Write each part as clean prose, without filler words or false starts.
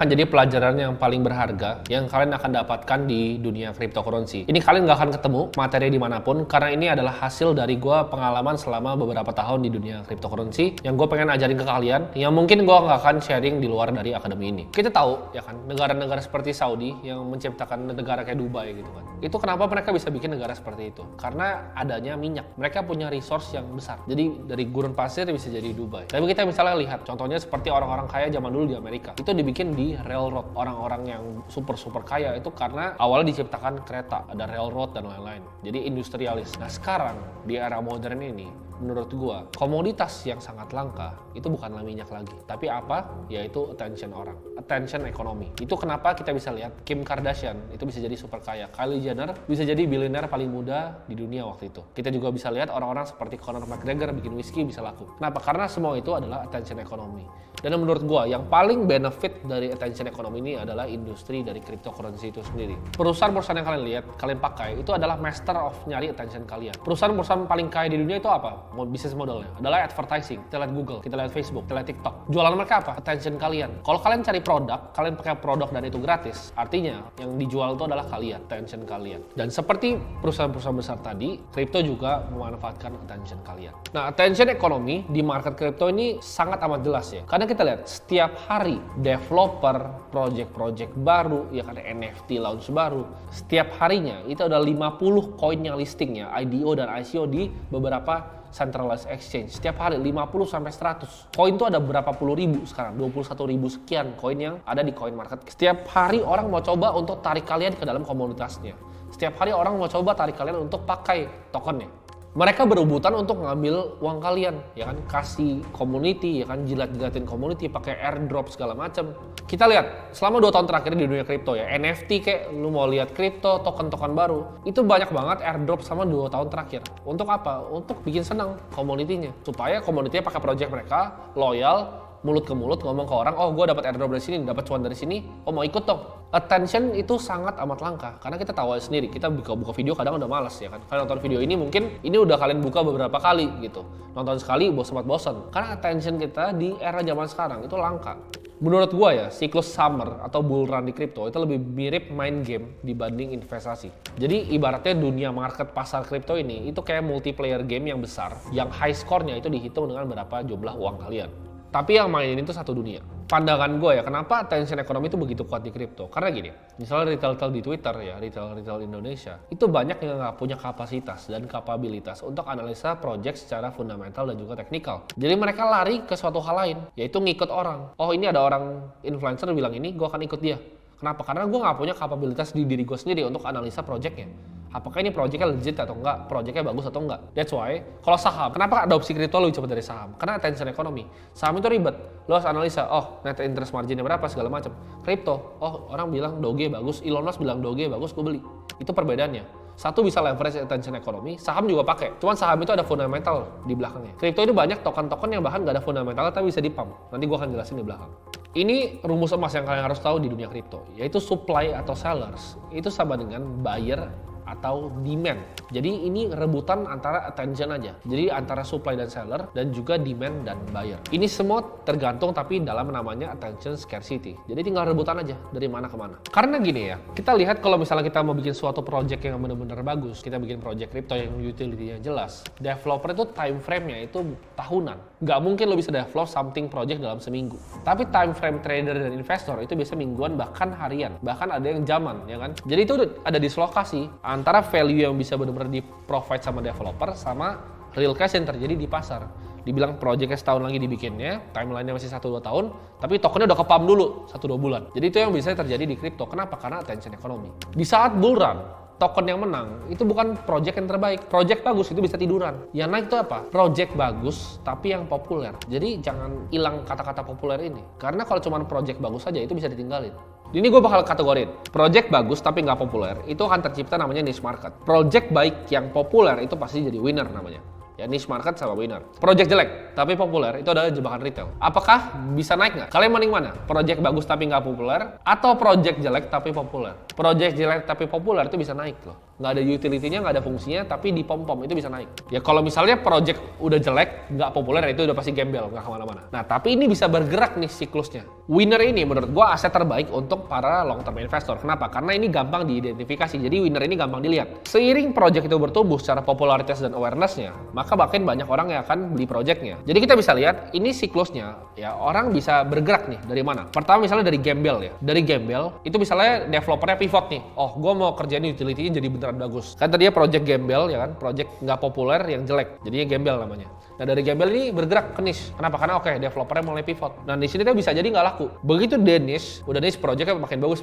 Jadi pelajaran yang paling berharga yang kalian akan dapatkan di dunia cryptocurrency. Ini kalian nggak akan ketemu materi dimanapun karena ini adalah hasil dari gue pengalaman selama beberapa tahun di dunia cryptocurrency yang gue pengen ajarin ke kalian yang mungkin gue nggak akan sharing di luar dari akademi ini. Kita tahu ya kan negara-negara seperti Saudi yang menciptakan negara kayak Dubai gitu kan. Itu kenapa mereka bisa bikin negara seperti itu? Karena adanya minyak. Mereka punya resource yang besar. Jadi dari gurun pasir bisa jadi Dubai. Tapi kita misalnya lihat contohnya seperti orang-orang kaya zaman dulu di Amerika. Itu dibikin di railroad. Orang-orang yang super kaya itu karena awalnya diciptakan kereta, ada railroad dan lain-lain. Jadi industrialis. Nah sekarang di era modern ini menurut gua komoditas yang sangat langka itu bukanlah minyak lagi, tapi apa? Yaitu attention orang, attention ekonomi. Itu kenapa kita bisa lihat Kim Kardashian itu bisa jadi super kaya, Kylie Jenner bisa jadi bilioner paling muda di dunia waktu itu. Kita juga bisa lihat orang-orang seperti Conor McGregor bikin whisky bisa laku. Kenapa? Karena semua itu adalah attention ekonomi. Dan menurut gua yang paling benefit dari attention ekonomi ini adalah industri dari cryptocurrency itu sendiri. Perusahaan-perusahaan yang kalian lihat, kalian pakai itu adalah master of nyari attention kalian. Perusahaan-perusahaan paling kaya di dunia itu apa? Bisnis modelnya adalah advertising. Kita lihat Google, kita lihat Facebook, kita lihat TikTok. Jualan mereka apa? Attention kalian. Kalau kalian cari produk, kalian pakai produk dan itu gratis. Artinya yang dijual itu adalah kalian, attention kalian. Dan seperti perusahaan-perusahaan besar tadi, crypto juga memanfaatkan attention kalian. Nah, attention ekonomi di market crypto ini sangat amat jelas ya. Karena kita lihat setiap hari developer, project-project baru, ya kan NFT launch baru, setiap harinya itu ada 50 koin yang listingnya, IDO dan ICO di beberapa centralized exchange. Setiap hari 50 sampai 100. Koin itu ada berapa puluh ribu sekarang, 21 ribu sekian koin yang ada di coin market. Setiap hari orang mau coba untuk tarik kalian ke dalam komunitasnya. Setiap hari orang mau coba tarik kalian untuk pakai tokennya. Mereka berebutan untuk ngambil uang kalian, ya kan, kasih community, ya kan, jilat-jilatin community, pakai airdrop segala macam. Kita lihat selama 2 tahun terakhir di dunia kripto ya, NFT kayak lu mau lihat kripto, token-token baru, itu banyak banget airdrop sama 2 tahun terakhir. Untuk apa? Untuk bikin senang community-nya, supaya community-nya pakai project mereka, loyal, mulut ke mulut ngomong ke orang, oh gue dapat airdrop dari sini, dapat cuan dari sini, oh mau ikut dong. Attention itu sangat amat langka karena kita tahu sendiri, kita buka video kadang udah malas ya kan. Kalian nonton video ini mungkin ini udah kalian buka beberapa kali gitu, nonton sekali bosan karena attention kita di era zaman sekarang itu langka. Menurut gua ya, siklus summer atau bull run di kripto itu lebih mirip main game dibanding investasi. Jadi ibaratnya dunia market pasar kripto ini itu kayak multiplayer game yang besar, yang high score-nya itu dihitung dengan berapa jumlah uang kalian. Tapi yang mainin itu satu dunia. Pandangan gue ya, kenapa attention ekonomi itu begitu kuat di kripto? Karena gini, misalnya retail di Twitter ya, retail Indonesia, itu banyak yang nggak punya kapasitas dan kapabilitas untuk analisa project secara fundamental dan juga teknikal. Jadi mereka lari ke suatu hal lain, yaitu ngikut orang. Oh ini ada orang influencer bilang ini, gue akan ikut dia. Kenapa? Karena gue nggak punya kapabilitas di diri gue sendiri untuk analisa projectnya. Apakah ini projectnya legit atau enggak, projectnya bagus atau enggak. That's why, kalau saham, kenapa adopsi kripto lebih cepat dari saham? Karena attention ekonomi. Saham itu ribet, lo harus analisa, oh net interest marginnya berapa, segala macam. Kripto, oh orang bilang Doge bagus, Elon Musk bilang Doge bagus, gue beli. Itu perbedaannya. Satu bisa leverage attention ekonomi, saham juga pakai. Cuman saham itu ada fundamental di belakangnya. Kripto itu banyak token-token yang bahkan nggak ada fundamental tapi bisa dipump. Nanti gue akan jelasin di belakang. Ini rumus emas yang kalian harus tahu di dunia kripto, yaitu supply atau sellers. Itu sama dengan buyer atau demand. Jadi ini rebutan antara attention aja. Jadi antara supply dan seller dan juga demand dan buyer. Ini semua tergantung tapi dalam namanya attention scarcity. Jadi tinggal rebutan aja dari mana ke mana. Karena gini ya, kita lihat kalau misalnya kita mau bikin suatu project yang benar-benar bagus, kita bikin project crypto yang utility-nya jelas. Developer itu time frame-nya itu tahunan. Nggak mungkin lo bisa develop something project dalam seminggu. Tapi time frame trader dan investor itu bisa mingguan bahkan harian. Bahkan ada yang zaman, ya kan? Jadi itu ada dislokasi antara value yang bisa benar-benar di-provide sama developer sama real cash yang terjadi di pasar. Dibilang projectnya setahun lagi dibikinnya, timeline-nya masih 1-2 tahun, tapi tokennya udah ke-pump dulu 1-2 bulan. Jadi itu yang bisa terjadi di kripto. Kenapa? Karena attention ekonomi. Di saat bull run, token yang menang itu bukan project yang terbaik. Project bagus itu bisa tiduran. Yang naik itu apa? Project bagus tapi yang populer. Jadi jangan hilang kata-kata populer ini. Karena kalau cuma project bagus saja itu bisa ditinggalin. Ini gue bakal kategorin. Project bagus tapi nggak populer itu akan tercipta namanya niche market. Project baik yang populer itu pasti jadi winner namanya. Ya niche market sama winner. Project jelek tapi populer itu adalah jebakan retail. Apakah bisa naik nggak? Kalian mending mana? Project bagus tapi nggak populer atau project jelek tapi populer? Project jelek tapi populer itu bisa naik loh. Nggak ada utility-nya, nggak ada fungsinya, tapi di pom-pom itu bisa naik. Ya kalau misalnya project udah jelek, nggak populer, itu udah pasti gembel, nggak kemana-mana. Nah tapi ini bisa bergerak nih siklusnya. Winner ini menurut gua aset terbaik untuk para long term investor. Kenapa? Karena ini gampang diidentifikasi. Jadi winner ini gampang dilihat. Seiring project itu bertumbuh secara popularitas dan awareness-nya, maka makin banyak orang yang akan beli projectnya. Jadi kita bisa lihat ini siklusnya, ya orang bisa bergerak nih dari mana? Pertama misalnya dari gembel ya. Dari gembel itu misalnya developernya pivot nih. Oh, gua mau kerjain utility-nya jadi beneran bagus. Kan tadinya project gembel ya kan, project nggak populer yang jelek. Jadinya gembel namanya. Nah dari gembel ini bergerak ke niche. Kenapa? Karena oke, developernya mulai pivot. Nah di sini tuh bisa jadi nggak laku. Begitu dia niche, udah niche projectnya makin bagus,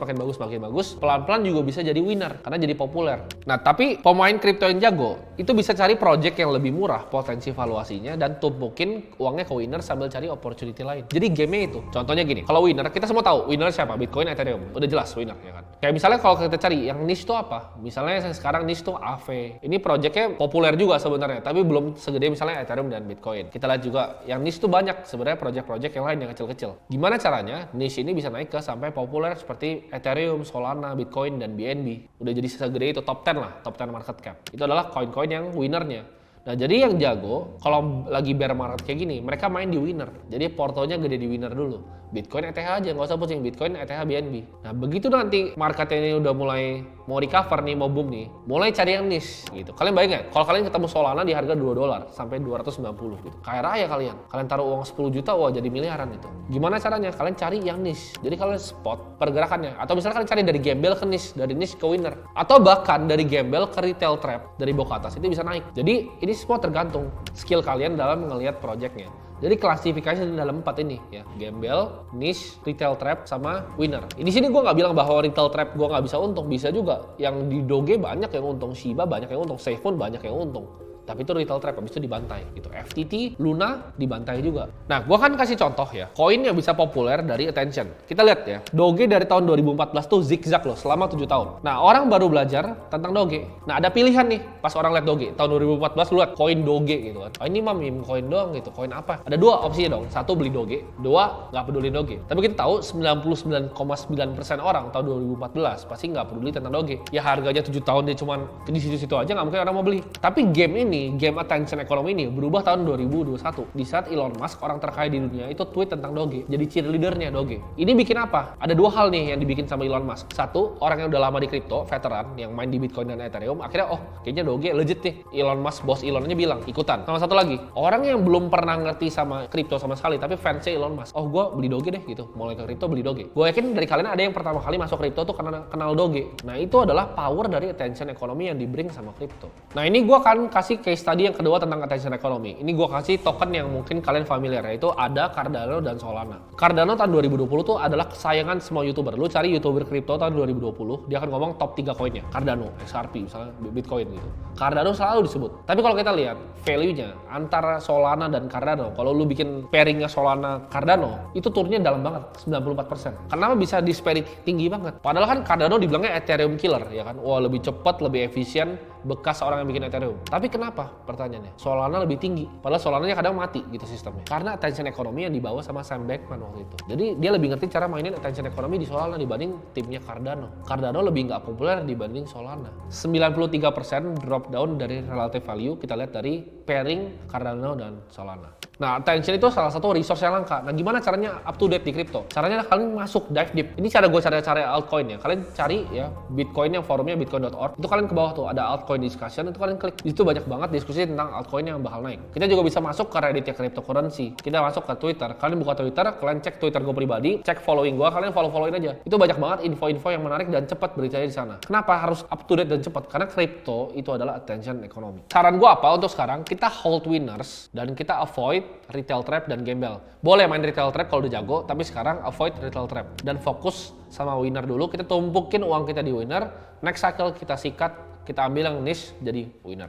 pelan-pelan juga bisa jadi winner karena jadi populer. Nah tapi pemain kripto yang jago itu bisa cari project yang lebih murah potensi valuasinya dan tumpukin uangnya ke winner sambil cari opportunity lain. Jadi game-nya itu. Contohnya gini, kalau winner kita semua tahu winner siapa? Bitcoin, Ethereum. Udah jelas winner ya kan. Kayak misalnya kalau kita cari yang niche itu apa? Misalnya sekarang niche itu AV. Ini projectnya populer juga sebenarnya, tapi belum segede misalnya Ethereum dan Bitcoin. Kita lihat juga yang niche itu banyak sebenarnya project-project yang lain yang kecil-kecil. Gimana caranya niche ini bisa naik ke sampai populer seperti Ethereum, Solana, Bitcoin, dan BNB. Udah jadi segede itu top 10 lah, top 10 market cap. Itu adalah koin-koin yang winnernya. Nah jadi yang jago, kalau lagi bear market kayak gini, mereka main di winner. Jadi portonya gede di winner dulu. Bitcoin, ETH aja, nggak usah pusing. Bitcoin, ETH, BNB. Nah begitu nanti marketnya ini udah mulai mau recover nih, mau boom nih, mulai cari yang niche gitu. Kalian bayangin nggak? Kalau kalian ketemu Solana di harga $2 sampai 290 gitu. Kaya raya kalian. Kalian taruh uang 10 juta, wah jadi miliaran itu. Gimana caranya? Kalian cari yang niche. Jadi kalian spot pergerakannya. Atau misalnya kalian cari dari gembel ke niche, dari niche ke winner. Atau bahkan dari gembel ke retail trap, dari bawah ke atas itu bisa naik. Jadi ini semua tergantung skill kalian dalam melihat projectnya. Jadi klasifikasi dalam 4 ini ya, gembel, niche, retail trap, sama winner. Di sini gue nggak bilang bahwa retail trap gue nggak bisa untung, bisa juga. Yang di Doge banyak yang untung, Shiba banyak yang untung, SafeMoon banyak yang untung. Tapi itu retail trap, habis itu dibantai gitu. FTT, Luna dibantai juga. Nah, gua kan kasih contoh ya, koin yang bisa populer dari attention. Kita lihat ya, Doge dari tahun 2014 tuh zigzag loh selama 7 tahun. Nah, orang baru belajar tentang Doge. Nah, ada pilihan nih pas orang lihat Doge. Tahun 2014 lu lihat koin Doge gitu kan. Oh, ini mah meme koin doang gitu. Koin apa? Ada dua opsinya dong. Satu beli Doge, dua nggak peduli Doge. Tapi kita tahu 99,9% orang tahun 2014 pasti nggak peduli tentang Doge. Ya harganya 7 tahun dia cuman di situ-situ aja, nggak mungkin orang mau beli. Tapi game ini, game attention economy ini berubah tahun 2021 di saat Elon Musk, orang terkaya di dunia, itu tweet tentang Doge, jadi cheerleadernya Doge. Ini bikin apa? Ada dua hal nih yang dibikin sama Elon Musk. Satu, orang yang udah lama di kripto, veteran yang main di Bitcoin dan Ethereum, akhirnya oh kayaknya Doge legit nih. Elon Musk, bos Elonnya bilang ikutan. Sama satu lagi, orang yang belum pernah ngerti sama kripto sama sekali tapi fansnya Elon Musk, oh gue beli Doge deh gitu, mulai ke kripto beli Doge. Gue yakin dari kalian ada yang pertama kali masuk kripto tuh karena kenal Doge. Nah itu adalah power dari attention economy yang dibring sama kripto. Nah ini gue akan kasih case study yang kedua tentang attention economy. Ini gue kasih token yang mungkin kalian familiar, yaitu ada Cardano dan Solana. Cardano tahun 2020 tuh adalah kesayangan semua YouTuber. Lu cari YouTuber kripto tahun 2020, dia akan ngomong top 3 koinnya. Cardano, XRP, misalnya Bitcoin gitu. Cardano selalu disebut. Tapi kalau kita lihat value-nya antara Solana dan Cardano, kalau lu bikin pairing-nya Solana Cardano, itu turunnya dalam banget, 94%. Kenapa bisa disparity tinggi banget? Padahal kan Cardano dibilangnya Ethereum killer, ya kan? Wah, lebih cepat, lebih efisien, bekas orang yang bikin Ethereum. Tapi kenapa? Pertanyaannya, Solana lebih tinggi, padahal Solananya kadang mati gitu sistemnya. Karena attention economy yang dibawa sama Sam Bankman waktu itu. Jadi dia lebih ngerti cara mainin attention economy di Solana dibanding timnya Cardano. Cardano lebih nggak populer dibanding Solana. 93% drop down dari relative value kita lihat dari pairing Cardano dan Solana. Nah, attention itu salah satu resource yang langka. Nah, gimana caranya up to date di crypto? Caranya kalian masuk dive deep. Ini cara gue cari altcoin ya. Kalian cari ya Bitcoin yang forumnya bitcoin.org. Itu kalian ke bawah tuh ada altcoin discussion, itu kalian klik. Di situ banyak banget diskusi tentang altcoin yang bakal naik. Kita juga bisa masuk ke Reddit ya cryptocurrency. Kita masuk ke Twitter. Kalian buka Twitter, kalian cek Twitter gue pribadi, cek following gue, kalian follow-followin aja. Itu banyak banget info-info yang menarik dan cepat beritanya di sana. Kenapa harus up to date dan cepat? Karena crypto itu adalah attention economy. Saran gue apa untuk sekarang? Kita hold winners dan kita avoid retail trap dan gembel. Boleh main retail trap kalau udah jago, tapi sekarang avoid retail trap dan fokus sama winner dulu. Kita tumpukin uang kita di winner, next cycle kita sikat, kita ambil yang niche jadi winner.